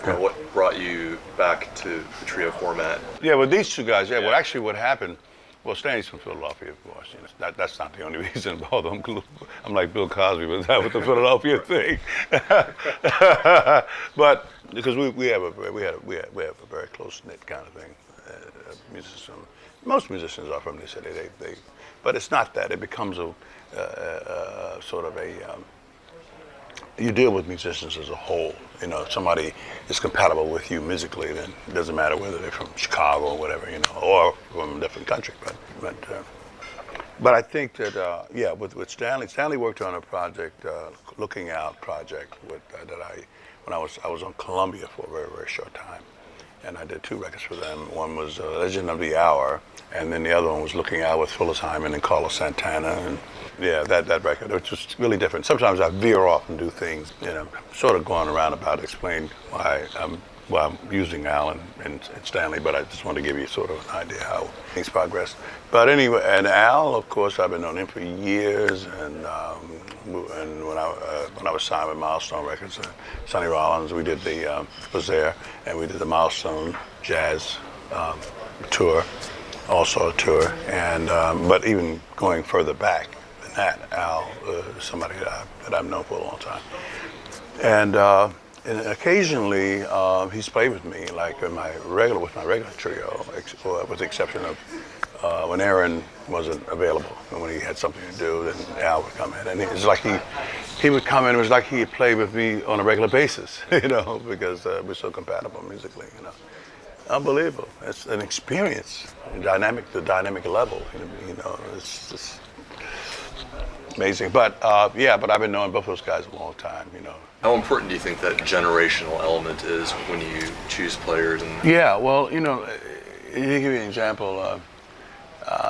Kind of what brought you back to the trio format? Yeah, with these two guys, well, actually what happened, well, Stanley's from Philadelphia, of course. You know, that's not the only reason, although I'm like Bill Cosby with that, with the Philadelphia thing. But because we have a very close knit kind of thing. Musicians, most musicians are from the city. But it's not that. It becomes a sort of a. You deal with musicians as a whole. You know, if somebody is compatible with you musically, then it doesn't matter whether they're from Chicago or whatever, you know, or from a different country. But I think that with Stanley worked on a project, Looking Out project, when I was on Columbia for a very, very short time, and I did 2 records for them. One was Legend of the Hour, and then the other one was Looking Out with Phyllis Hyman and Carlos Santana. And yeah, that record, which was really different. Sometimes I veer off and do things, you know, sort of going around about explain why I'm using Al and Stanley, but I just want to give you sort of an idea how things progressed. But anyway, and Al, of course, I've been knowing him for years, and when I was signed with Milestone Records, Sonny Rollins, we did was there, and we did the Milestone Jazz tour, also a tour, and but even going further back than that, Al is somebody that I've known for a long time, and occasionally he's played with me, like with my regular trio, with the exception of when Aaron wasn't available, and when he had something to do, then Al would come in, and it was like he would come in. It was like he played with me on a regular basis, you know, because we're so compatible musically, you know. Unbelievable. It's an experience, the dynamic level, you know. It's just amazing. But but I've been knowing both those guys a long time, you know. How important do you think that generational element is when you choose players? Yeah, well, you know, to give you an example,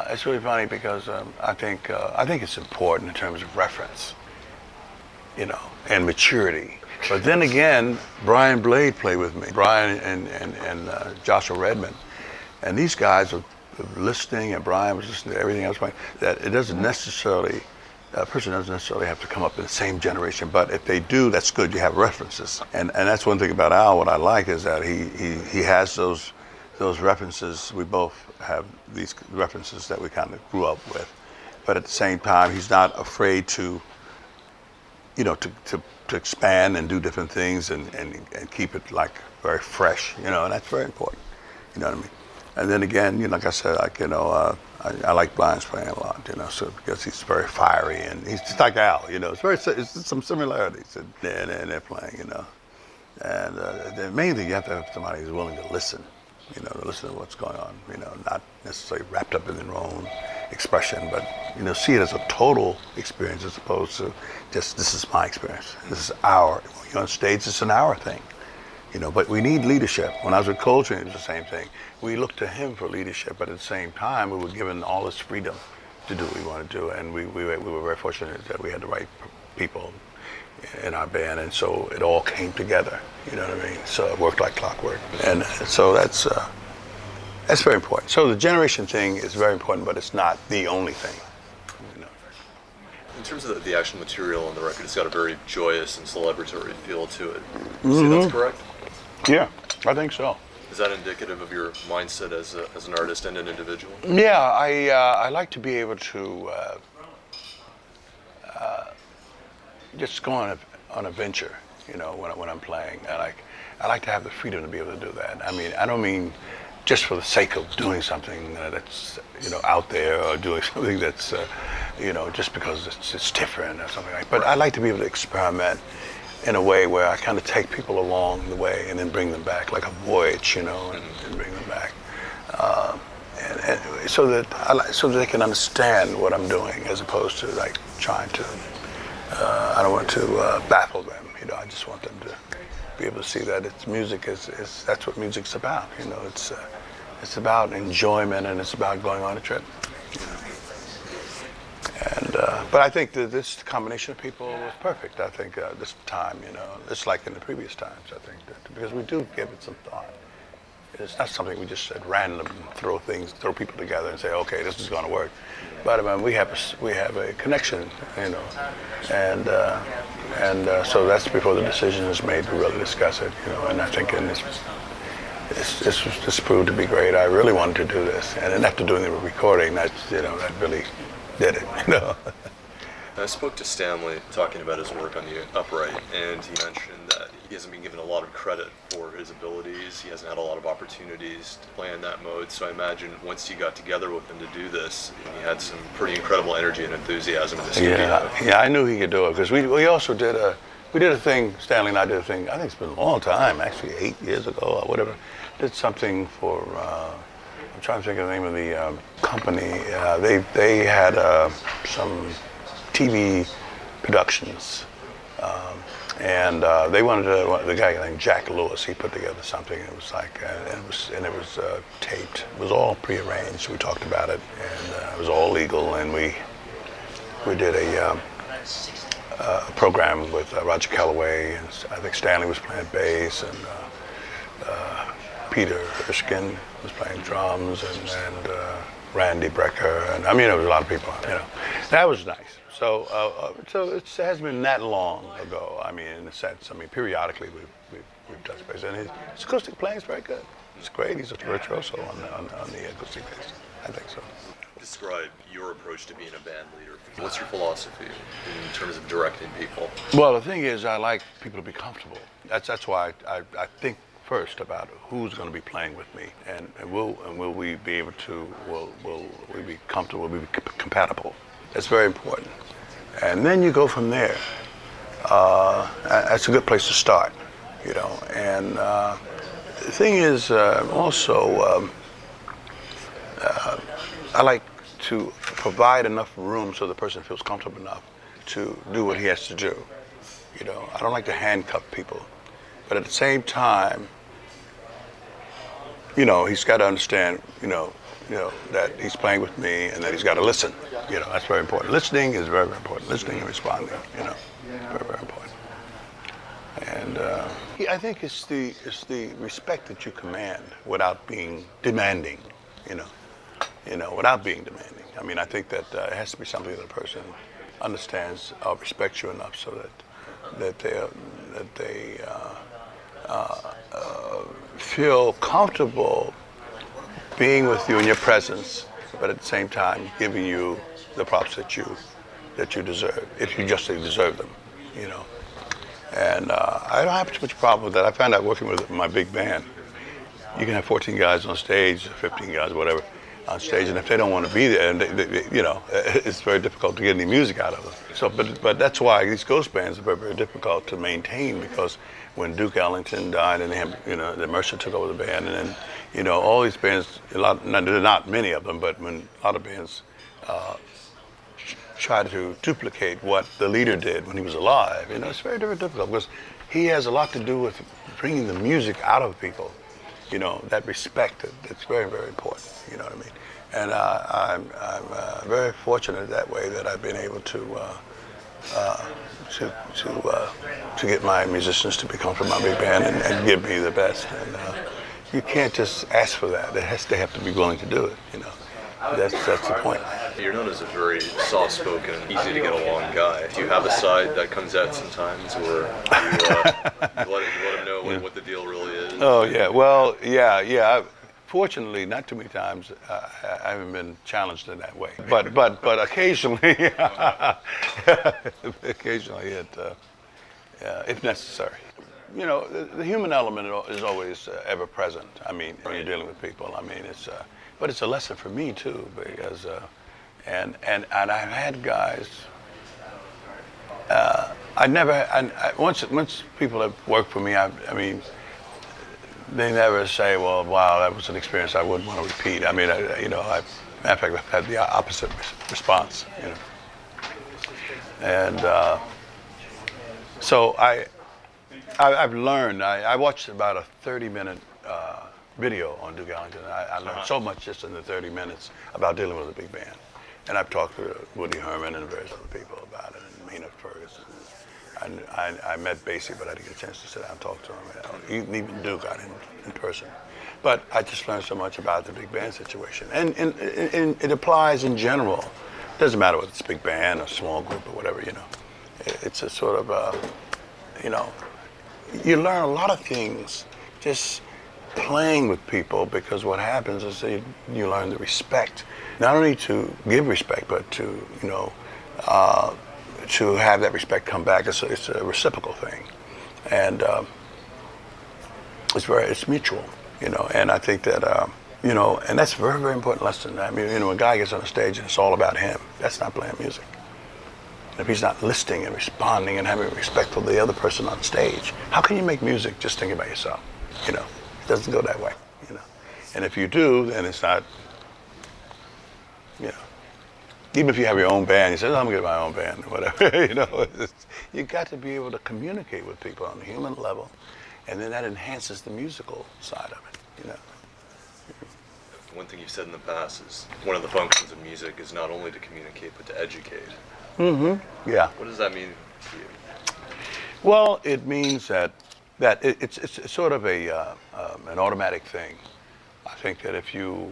it's really funny because I think it's important in terms of reference, you know, and maturity. But then again, Brian Blade played with me, Brian and Joshua Redman, and these guys were listening, and Brian was listening to everything else. That it doesn't necessarily. A person doesn't necessarily have to come up in the same generation, but if they do, that's good. You have references, and that's one thing about Al. What I like is that he has those references. We both have these references that we kind of grew up with, but at the same time, he's not afraid to, you know, to expand and do different things and keep it like very fresh, you know, and that's very important. You know what I mean? And then again, you know, like I said, like, you know, I like Brian's playing a lot, you know, so because he's very fiery and he's just like Al, you know. It's some similarities, and they're playing, you know. And the main thing, you have to have somebody who's willing to listen, you know, to listen to what's going on, you know, not necessarily wrapped up in their own expression, but, you know, see it as a total experience as opposed to just, this is my experience. This is when you're on stage, it's an hour thing. You know, but we need leadership. When I was with Coltrane, it was the same thing. We looked to him for leadership, but at the same time, we were given all this freedom to do what we wanted to do, and we were very fortunate that we had the right people in our band, and so it all came together. You know what I mean? So it worked like clockwork, and so that's very important. So the generation thing is very important, but it's not the only thing. You know. In terms of the actual material on the record, it's got a very joyous and celebratory feel to it. You say that's correct? Yeah, I think so. Is that indicative of your mindset as an artist and an individual? Yeah, I like to be able to just go on a venture, you know, when I'm playing. I like to have the freedom to be able to do that. I mean, I don't mean just for the sake of doing something that's, you know, out there, or doing something that's, you know, just because it's different or something like that. But I like to be able to experiment in a way where I kind of take people along the way and then bring them back, like a voyage, you know, and bring them back, and so that they can understand what I'm doing, as opposed to like trying to. I don't want to baffle them, you know. I just want them to be able to see that it's music is that's what music's about, you know. It's about enjoyment, and it's about going on a trip. You know? And but I think that this combination of people was perfect. I think this time, you know, it's like in the previous times. I think that because we do give it some thought. It's not something we just at random throw people together and say, okay, this is going to work. But I mean, we have a connection, you know, and So that's before the decision is made to really discuss it, and I think this proved to be great. I really wanted to do this, and then after doing the recording, that really did it. I spoke to Stanley talking about his work on the upright, and he mentioned that he hasn't been given a lot of credit for his abilities. He hasn't had a lot of opportunities to play in that mode. So I imagine once you got together with him to do this, he had some pretty incredible energy and enthusiasm in the studio. Yeah, I knew he could do it because we also did a thing. Stanley and I did a thing. I think it's been a long time, actually 8 years ago or whatever. Did something for. I'm trying to think of the name of the company. They had some TV productions, and they wanted the guy named Jack Lewis. He put together something. It was like, it was taped. It was all prearranged. We talked about it, and it was all legal. And we did a program with Roger Calloway, and I think Stanley was playing bass, and Peter Erskine was playing drums, and Randy Brecker, and I mean, there was a lot of people. That was nice. So it has been that long ago. I mean, in a sense. I mean, periodically we've touched base, and his acoustic playing is very good. It's great. He's a virtuoso on the acoustic bass. I think so. Describe your approach to being a band leader. What's your philosophy in terms of directing people? Well, the thing is, I like people to be comfortable. That's why I think first about who's going to be playing with me, and will we be able to? Will we be comfortable? Will we be compatible? That's very important. And then you go from there. That's a good place to start, And the thing is, also, I like to provide enough room so the person feels comfortable enough to do what he has to do. I don't like to handcuff people, but at the same time, he's got to understand, that he's playing with me and that he's got to listen. That's very important. Listening is very, very important. Listening and responding, very, very important. And I think it's the respect that you command without being demanding, without being demanding. I mean, I think that it has to be something that a person understands or respects you enough so that they feel comfortable being with you in your presence, but at the same time giving you the props that you deserve, if you justly deserve them, And I don't have too much problem with that. I found out working with my big band, you can have 14 guys on stage, 15 guys, whatever, on stage, and if they don't want to be there, and it's very difficult to get any music out of them. So, but that's why these ghost bands are very, very difficult to maintain, because when Duke Ellington died, and then Mercer took over the band, and then all these bands, not many of them, but when a lot of bands try to duplicate what the leader did when he was alive, it's very, very difficult, because he has a lot to do with bringing the music out of people. That respect, it's very, very important. You know what I mean? And I'm very fortunate that way that I've been able to get my musicians to be comfortable in my big band and give me the best. And you can't just ask for that. They have to be willing to do it. That's the point. You're known as a very soft-spoken, easy-to-get-along guy. Do you have a side that comes out sometimes where you let them know what the deal really is? Oh, yeah. Well, yeah. Fortunately, not too many times I haven't been challenged in that way. But occasionally, if necessary. The human element is always ever present. I mean, when you're dealing with people, I mean, but it's a lesson for me too, because and I've had guys. Once people have worked for me, I mean, they never say, "Well, wow, that was an experience I wouldn't want to repeat." I mean, matter of fact, I've had the opposite response. And so I've learned. I watched about a 30-minute video on Duke Ellington. I learned so much just in the 30 minutes about dealing with a big band. And I've talked to Woody Herman and various other people about it, and Maynard Ferguson. I met Basie, but I didn't get a chance to sit down and talk to him. Even Duke, I didn't in person. But I just learned so much about the big band situation. And it applies in general. It doesn't matter whether it's a big band or small group or whatever, It's a sort of, you know, you learn a lot of things just playing with people, because what happens is that you learn the respect, not only to give respect, but to, you know, to have that respect come back. It's a reciprocal thing, and it's mutual, you know. And I think that you know, and that's a very, very important lesson. I mean, you know, when a guy gets on the stage and it's all about him, that's not playing music. And if he's not listening and responding and having respect for the other person on stage, how can you make music just thinking about yourself? You know, it doesn't go that way, you know. And if you do, then it's not, you know, even if you have your own band, you say, oh, I'm gonna get my own band or whatever, you know. You got to be able to communicate with people on a human level, and then that enhances the musical side of it, you know. One thing you've said in the past is one of the functions of music is not only to communicate, but to educate. Mm-hmm. Yeah. What does that mean to you? Well, it means that it's sort of an automatic thing. I think that if you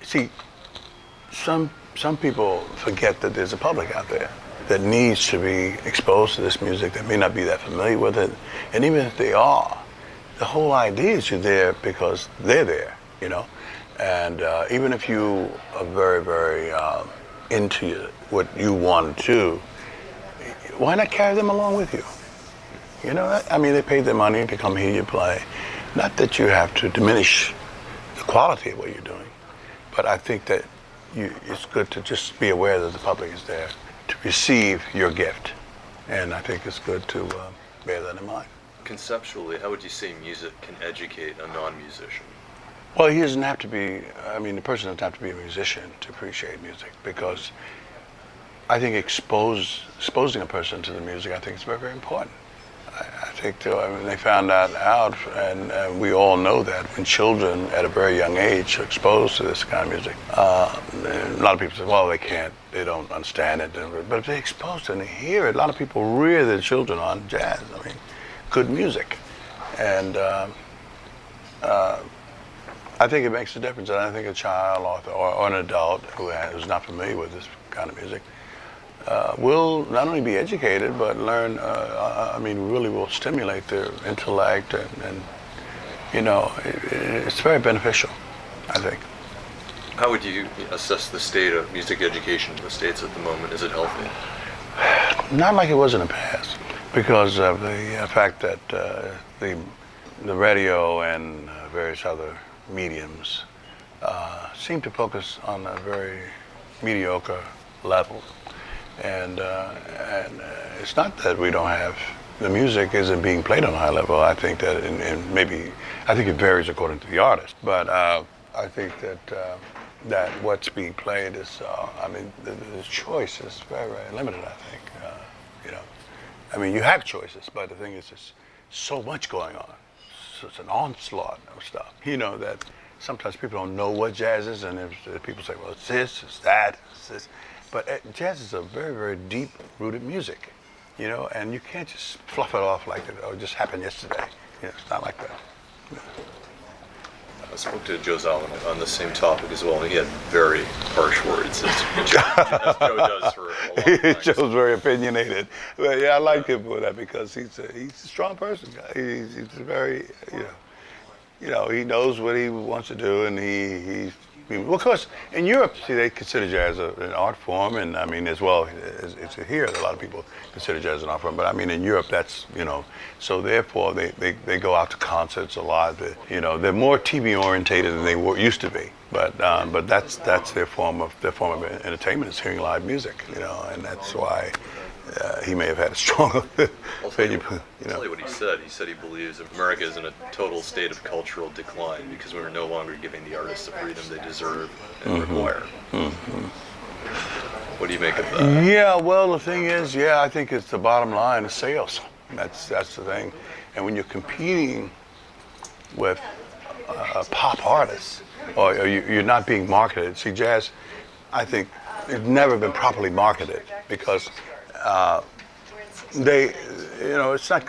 see, some people forget that there's a public out there that needs to be exposed to this music, that may not be that familiar with it, and even if they are, the whole idea is you're there because they're there, you know. And even if you are very, very into what you want to do, why not carry them along with you? You know, I mean, they paid their money to come hear you play. Not that you have to diminish the quality of what you're doing, but I think that it's good to just be aware that the public is there to receive your gift. And I think it's good to bear that in mind. Conceptually, how would you say music can educate a non-musician? Well, he doesn't have to be, I mean, the person doesn't have to be a musician to appreciate music, because I think exposing a person to the music, I think is very, very important. I think, too, I mean, they found that out, and we all know that when children at a very young age are exposed to this kind of music, a lot of people say, well, they don't understand it. But if they're exposed to it and they hear it, a lot of people rear their children on jazz. I mean, good music. And I think it makes a difference. And I think a child or an adult who's not familiar with this kind of music will not only be educated, but learn, I mean, really will stimulate their intellect, and you know, it's very beneficial, I think. How would you assess the state of music education in the States at the moment? Is it healthy? Not like it was in the past, because of the fact that the radio and various other mediums seem to focus on a very mediocre level. And it's not that we don't have, the music isn't being played on a high level. I think that, I think it varies according to the artist, but I think that what's being played is, I mean, the choice is very, very limited, I think. You know, I mean, you have choices, but the thing is, there's so much going on. So it's an onslaught of stuff, you know, that sometimes people don't know what jazz is, and if people say, well, it's this, it's that, it's this. But jazz is a very, very deep-rooted music, you know, and you can't just fluff it off like it just happened yesterday. You know, it's not like that. Yeah. I spoke to Joe Zawin on the same topic as well, and he had very harsh words, as Joe does for a long time. Joe's very opinionated. But yeah, I like him for that, because he's a strong person. He's very, you know, he knows what he wants to do, and well, of course, in Europe, see, they consider jazz an art form, and I mean, as well as here, a lot of people consider jazz an art form. But I mean, in Europe, that's, you know, so therefore they go out to concerts a lot. You know, they're more TV orientated than they used to be. But that's their form of entertainment, is hearing live music. You know, and that's why he may have had a strong opinion. I'll tell you what he said. He said he believes America is in a total state of cultural decline because we're no longer giving the artists the freedom they deserve and require. Mm-hmm. What do you make of that? Yeah, well, the thing is, I think it's the bottom line is sales. That's the thing. And when you're competing with pop artists, or you're not being marketed. See, jazz, I think, it's never been properly marketed, because you know, it's a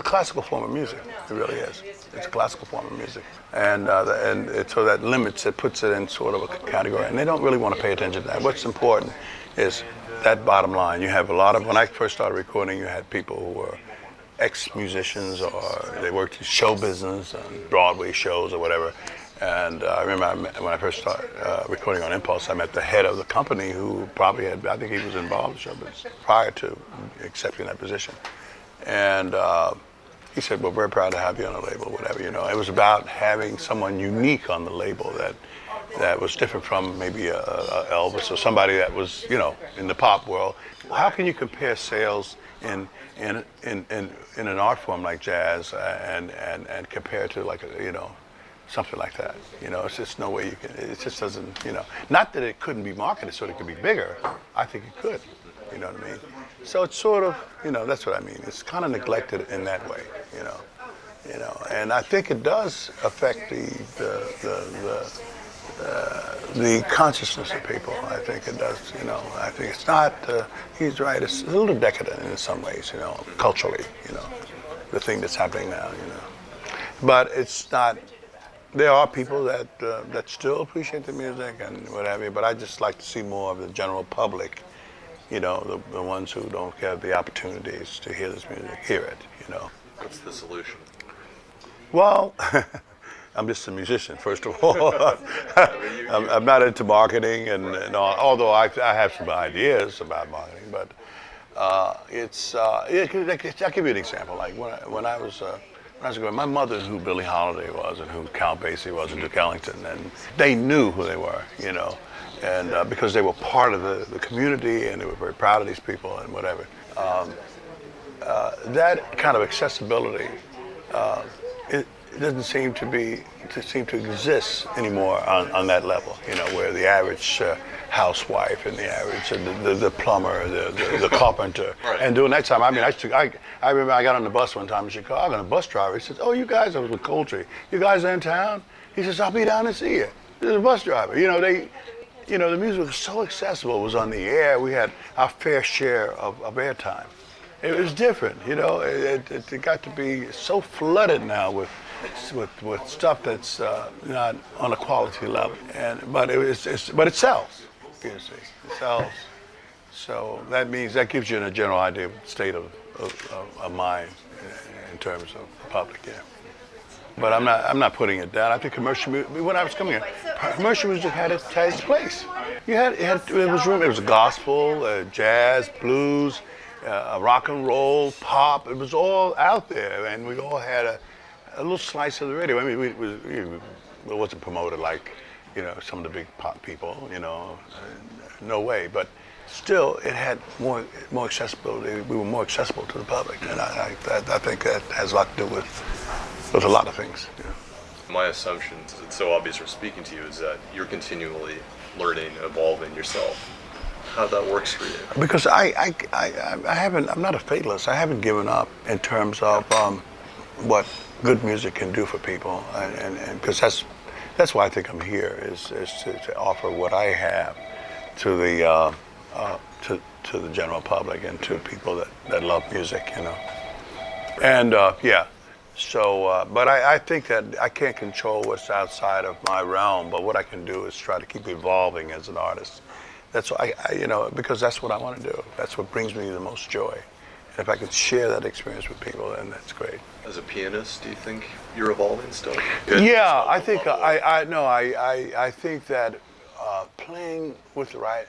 classical form of music. It really is. It's a classical form of music, and so that puts it in sort of a category, and they don't really want to pay attention to that. What's important is that bottom line. You have a lot of, when I first started recording, you had people who were ex-musicians or they worked in show business, Broadway shows or whatever. And I remember when I first started recording on Impulse, I met the head of the company who probably had, I think he was involved in show business prior to accepting that position. And he said, well, very proud to have you on the label, whatever, you know. It was about having someone unique on the label that was different from maybe a Elvis or somebody that was, you know, in the pop world. How can you compare sales in an art form like jazz and compare it to like a, you know, something like that? You know, it's just no way you can. It just doesn't. You know, not that it couldn't be marketed so it could be bigger. I think it could. You know what I mean? So it's sort of, you know, that's what I mean. It's kind of neglected in that way. You know. And I think it does affect the consciousness of people. I think it does, you know. I think it's not, he's right, it's a little decadent in some ways, you know, culturally, you know, the thing that's happening now, you know. But it's not, there are people that still appreciate the music and what have you, but I just like to see more of the general public, you know, the ones who don't have the opportunities to hear this music, hear it, you know. What's the solution? Well, I'm just a musician, first of all. I'm not into marketing, and all, although I have some ideas about marketing, but I'll give you an example. Like when I was growing, my mother knew who Billie Holiday was and who Count Basie was and Duke Ellington, and they knew who they were, you know, and because they were part of the community and they were very proud of these people and whatever. That kind of accessibility, it doesn't seem to exist anymore on that level. You know, where the average housewife and the average the plumber, the carpenter, right. And during that time, I mean, I remember I got on the bus one time in Chicago, and a bus driver, he says, "Oh, you guys," I was with Coltrane, "You guys are in town?" He says, "I'll be down to see you." There's a bus driver. You know, the music was so accessible. It was on the air. We had our fair share of airtime. It was different, you know. It got to be so flooded now with stuff that's not on a quality level, but it sells. You see, it sells. So that means that gives you a general idea of the state of mind in terms of the public, yeah. But I'm not putting it down. I think commercial music. When I was coming here, commercial music had its place. It was gospel, jazz, blues, rock and roll, pop. It was all out there, and we all had a little slice of the radio. I mean, it wasn't promoted like, you know, some of the big pop people, you know, no way. But still, it had more accessibility. We were more accessible to the public, and I think that has a lot to do with a lot of things. You know. My assumption, it's so obvious from speaking to you, is that you're continually learning, evolving yourself. How that works for you? Because I haven't. I'm not a fatalist. I haven't given up in terms of what good music can do for people, and because that's why I think I'm here is to offer what I have to the general public and to people that love music, you know. And yeah. So, but I think that I can't control what's outside of my realm, but what I can do is try to keep evolving as an artist. That's why you know, because that's what I want to do. That's what brings me the most joy. And if I can share that experience with people, then that's great. As a pianist, do you think you're evolving still? Yeah, I think I think that playing with the right,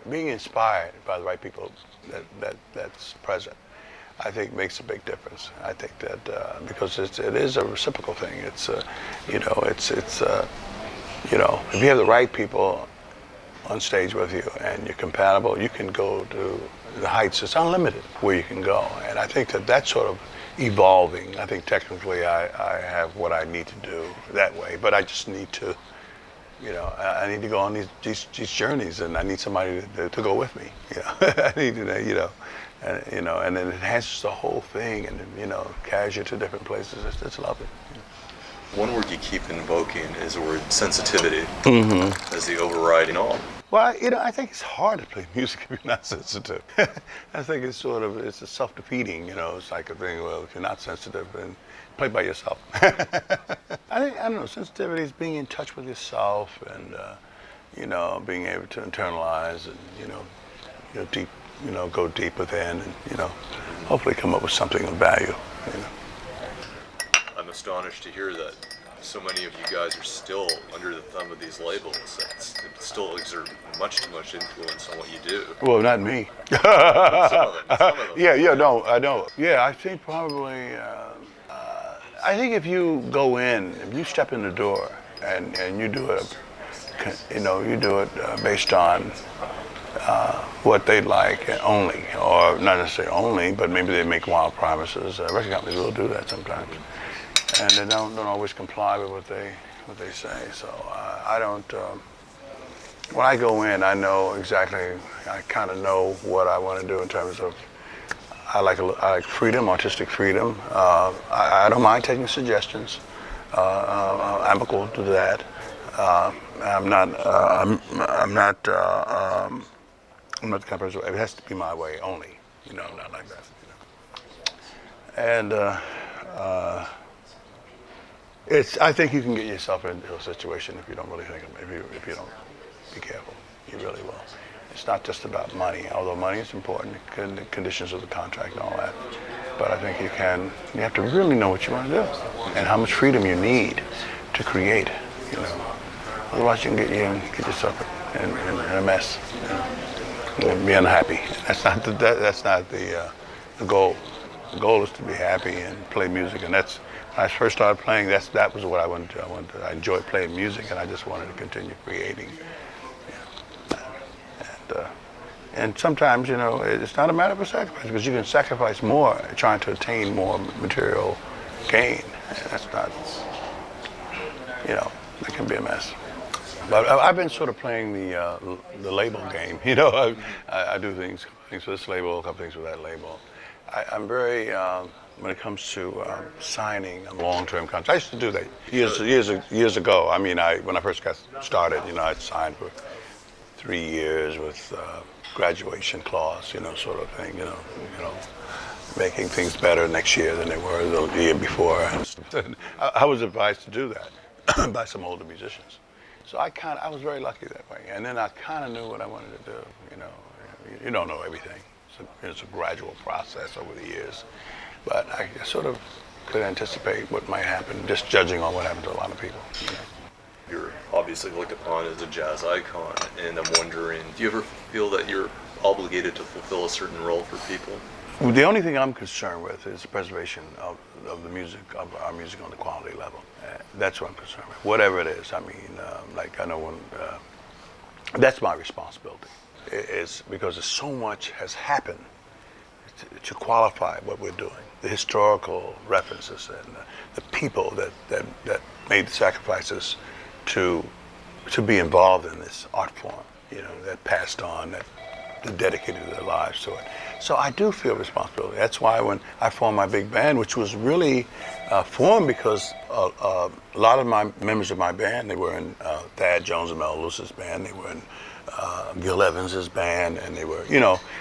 being inspired by the right people that's present, I think makes a big difference. I think that because it is a reciprocal thing. It's you know, you know, if you have the right people on stage with you and you're compatible, you can go to the heights. It's unlimited where you can go, and I think that that's sort of evolving. I think technically I have what I need to do that way, but I just need to, you know, I need to go on these journeys, and I need somebody to go with me. You know, I need to, you know. And, you know, and it enhances the whole thing, and you know, carries you to different places. It's lovely. One word you keep invoking is the word sensitivity as the overriding all. Well, you know, I think it's hard to play music if you're not sensitive. I think it's a self-defeating. You know, it's like a thing. Well, if you're not sensitive, then play by yourself. I don't know. Sensitivity is being in touch with yourself, and you know, being able to internalize, and you know, deep, go deep within, and hopefully come up with something of value. I'm astonished to hear that so many of you guys are still under the thumb of these labels that still exert much too much influence on what you do. Well, not me. Some of them. Yeah, no, I know. Yeah, I think probably. I think if you go in, if you step in the door, and you do it, you do it based on what they like only, or not necessarily only, but maybe they make wild promises. Record companies will do that sometimes, and they don't always comply with what they say. So I don't. When I go in, I know exactly. I kind of know what I want to do in terms of. I like freedom, artistic freedom. I don't mind taking suggestions. I'm equal to that. I'm not the kind of person. It has to be my way only. I'm not like that. And I think you can get yourself into a situation if you don't really think of it. If you don't be careful, you really will. It's not just about money, although money is important, the conditions of the contract and all that. But I think you have to really know what you want to do and how much freedom you need to create. Otherwise you can get yourself in a mess. And be unhappy. That's not the goal. The goal is to be happy and play music, and that's when I first started playing. That was what I wanted to. I enjoyed playing music, and I just wanted to continue creating. And sometimes, it's not a matter of a sacrifice, because you can sacrifice more trying to attain more material gain. And that's not, that can be a mess. But I've been sort of playing the label game. I do things for this label, a couple things for that label. I'm very, when it comes to signing a long-term contract, I used to do that years ago. I mean, when I first got started, I signed for 3 years with graduation clause, sort of thing, making things better next year than they were the year before. And I was advised to do that by some older musicians. So I was very lucky that way. And then I kind of knew what I wanted to do, You don't know everything. It's a gradual process over the years. But I sort of could anticipate what might happen, just judging on what happened to a lot of people. You're obviously looked upon as a jazz icon, and I'm wondering, do you ever feel that you're obligated to fulfill a certain role for people? Well, the only thing I'm concerned with is the preservation of the music, of our music on the quality level. That's what I'm concerned with. Whatever it is, I mean, I know when, that's my responsibility. It's because so much has happened to qualify what we're doing. The historical references and the people that made the sacrifices to be involved in this art form, that passed on, that dedicated their lives to it. So I do feel responsibility. That's why when I formed my big band, which was really formed because a lot of my members of my band, they were in Thad Jones and Mel Lewis's band, they were in Gil Evans's band, and they were,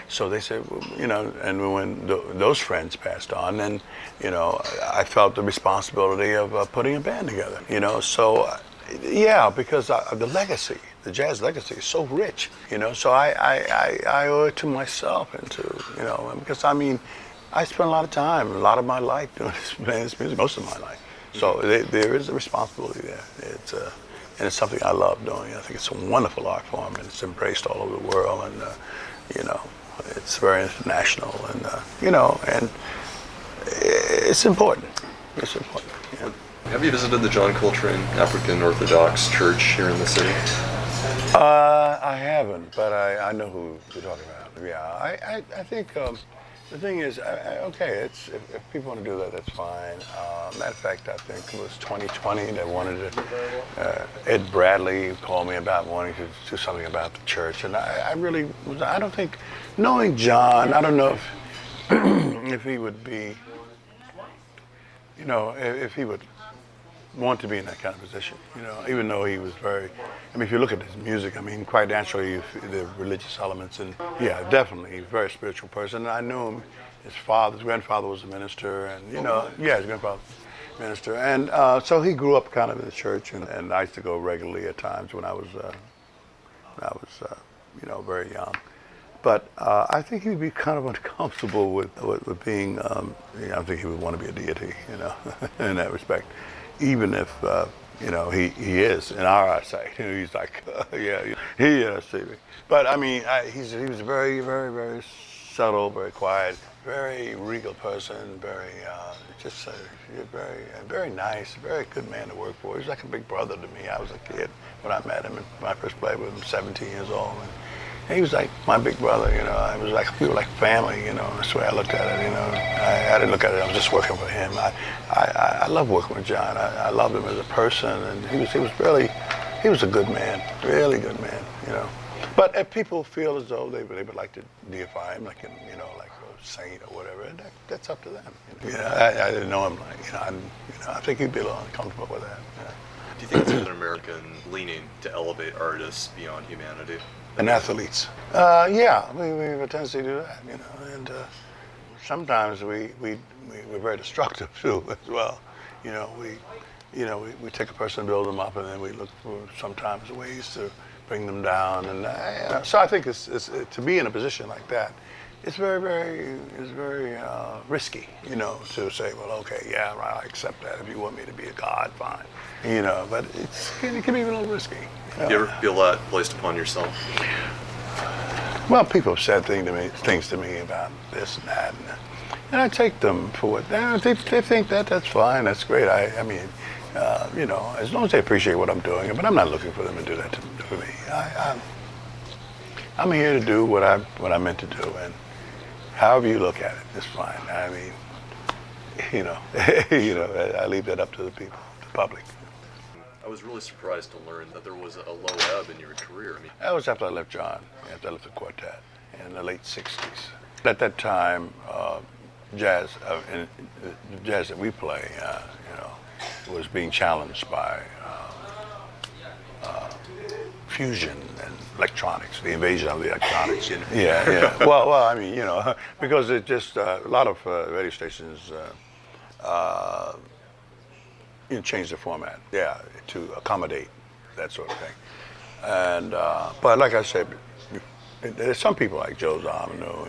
so they said, and when those friends passed on, then, I felt the responsibility of putting a band together, so yeah, because the legacy, the jazz legacy is so rich, so I owe it to myself and to, because I mean, I spent a lot of time, a lot of my life playing this music, most of my life. So there is a responsibility there. And it's something I love doing. I think it's a wonderful art form, and it's embraced all over the world, and it's very international, and and it's important. It's important. Yeah. Have you visited the John Coltrane African Orthodox Church here in the city? I haven't, but I know who you're talking about. Yeah, I think the thing is, okay, if people want to do that, that's fine. Matter of fact, I think it was 2020 they wanted to. Ed Bradley called me about wanting to do something about the church, and I don't think, knowing John, I don't know if if he would be, if he would want to be in that kind of position, even though he was very, if you look at his music, quite naturally, the religious elements, and yeah, definitely, he's a very spiritual person. And I knew him, his grandfather was a minister, and his grandfather was a minister, and so he grew up kind of in the church, and I used to go regularly at times when I was very young. But I think he'd be kind of uncomfortable with being. I think he would want to be a deity, in that respect, even if he is in our eyesight. He's like, yeah, he is TV. But I mean, he was very, very, very subtle, very quiet, very regal person, very very, very nice, very good man to work for. He was like a big brother to me. I was a kid when I met him, and when I first played with him, 17 years old. And he was like my big brother, I was like, we were like family, that's the way I looked at it, I didn't look at it, I was just working for him. I love working with John. I loved him as a person, and he was a good man, really good man, But if people feel as though they would like to deify him, like a saint or whatever, that's up to them. I didn't know him, I think he'd be a little uncomfortable with that. Yeah. Do you think it's an American leaning to elevate artists beyond humanity? And athletes. Yeah, we have a tendency to do that, and sometimes we're very destructive too, as well. We take a person and build them up, and then we look for sometimes ways to bring them down. And so I think it's to be in a position like that, it's very, very risky, to say, well, okay, yeah, right, I accept that. If you want me to be a god, fine, But it can be a little risky. Do you ever feel that placed upon yourself? Well, people have said things to me about this and that, and I take them for what they think that's fine. That's great. I mean, as long as they appreciate what I'm doing, but I'm not looking for them to do that for me. I'm here to do what I'm meant to do, and however you look at it, it's fine. I mean, I leave that up to the people, the public. I was really surprised to learn that there was a low ebb in your career. I mean, that was after I left John, after I left the quartet in the late 60s. At that time, jazz, and the jazz that we play, was being challenged by fusion and electronics, the invasion of the electronics. Yeah. Well, I mean, because it just a lot of radio stations change the format, to accommodate that sort of thing. And but like I said, there's some people like Joe Zawinul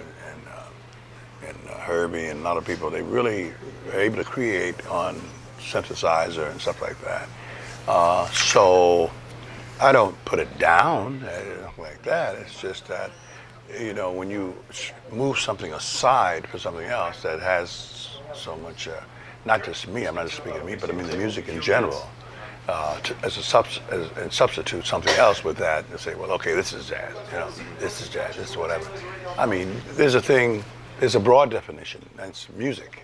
and Herbie and a lot of people. They really are able to create on synthesizer and stuff like that. So I don't put it down like that. It's just that when you move something aside for something else that has so much. Not just me, I'm not just speaking of me, but I mean the music in general, as a substitute something else with that, and say, well, okay, this is jazz, this is jazz, this is whatever. I mean, there's a broad definition, that's music,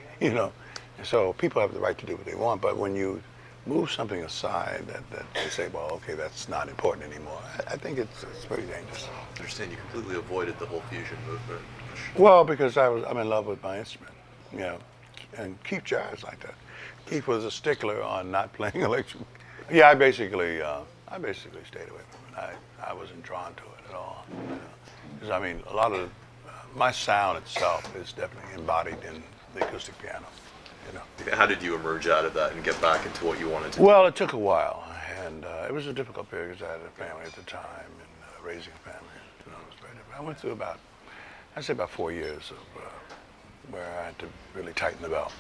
so people have the right to do what they want, but when you move something aside that they say, well, okay, that's not important anymore, I think it's very dangerous. I understand you completely avoided the whole fusion movement. Well, because I'm in love with my instrument, and Keith Jarrett's like that. Keith was a stickler on not playing electric. Yeah, I basically stayed away from it. I wasn't drawn to it at all. Because I mean, a lot of my sound itself is definitely embodied in the acoustic piano. How did you emerge out of that and get back into what you wanted to do? Well, it took a while, and it was a difficult period because I had a family at the time and raising a family. It was very difficult. I went through about 4 years of where I had to really tighten the belt.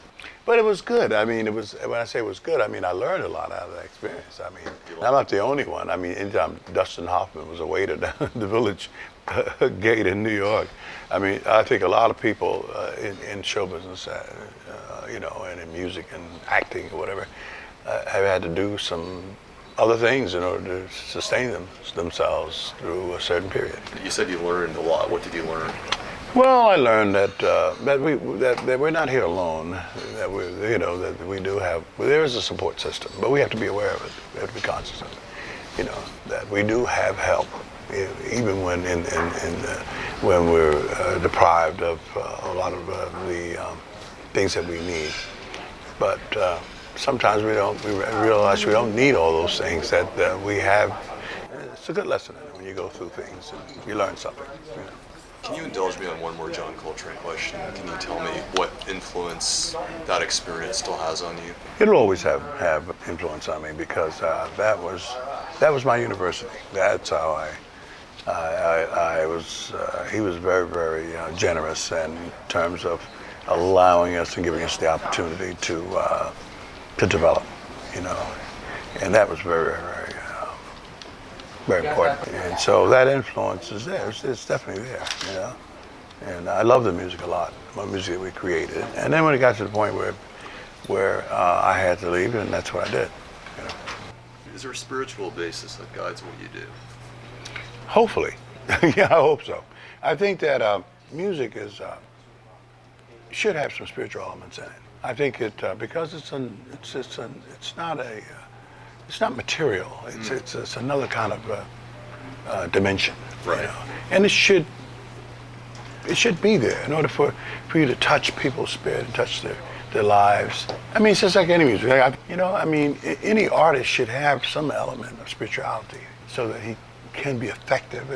But it was good. I mean, when I say it was good, I mean, I learned a lot out of that experience. I mean, I'm not the only one. I mean, anytime Dustin Hoffman was a waiter down at the Village Gate in New York, I mean, I think a lot of people in show business, and in music and acting or whatever, have had to do some other things in order to sustain themselves through a certain period. You said you learned a lot. What did you learn? Well, I learned that we're not here alone. That we do have. There is a support system, but we have to be aware of it. We have to be conscious of it. That we do have help, even when when we're deprived of a lot of the things that we need. But sometimes we don't. We realize we don't need all those things that we have. It's a good lesson when you go through things and you learn something. Can you indulge me on one more John Coltrane question? Can you tell me what influence that experience still has on you? It'll always have influence on me because that was my university. That's how He was very, very generous in terms of allowing us and giving us the opportunity to develop, you know, and that was very, very, very important. And so that influence is there. It's definitely there, you know. And I love the music a lot, the music that we created. And then when it got to the point where I had to leave, and that's what I did. You know. Is there a spiritual basis that guides what you do? Hopefully, yeah, I hope so. I think that music should have some spiritual elements in it. I think it because it's not material. It's another kind of dimension, right? You know? And it should be there in order for you to touch people's spirit and touch their lives. I mean, it's just like any music. Any artist should have some element of spirituality so that he can be effective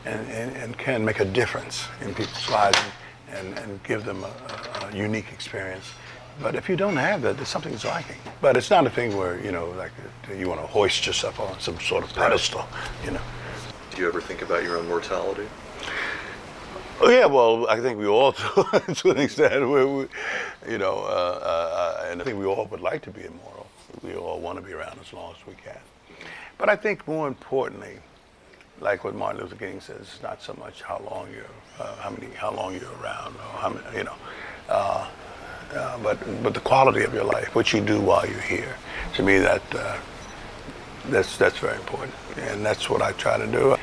and can make a difference in people's lives and give them a unique experience. But if you don't have that, there's something that's lacking. But it's not a thing where, you know, like you want to hoist yourself on some sort of pedestal, you know. Do you ever think about your own mortality? Oh, yeah, well, I think we all do to an extent. And I think we all would like to be immortal. We all want to be around as long as we can. But I think more importantly, like what Martin Luther King says, it's not so much how long you're around, or how many, you know, but the quality of your life, what you do while you're here. To me, that's very important, and that's what I try to do.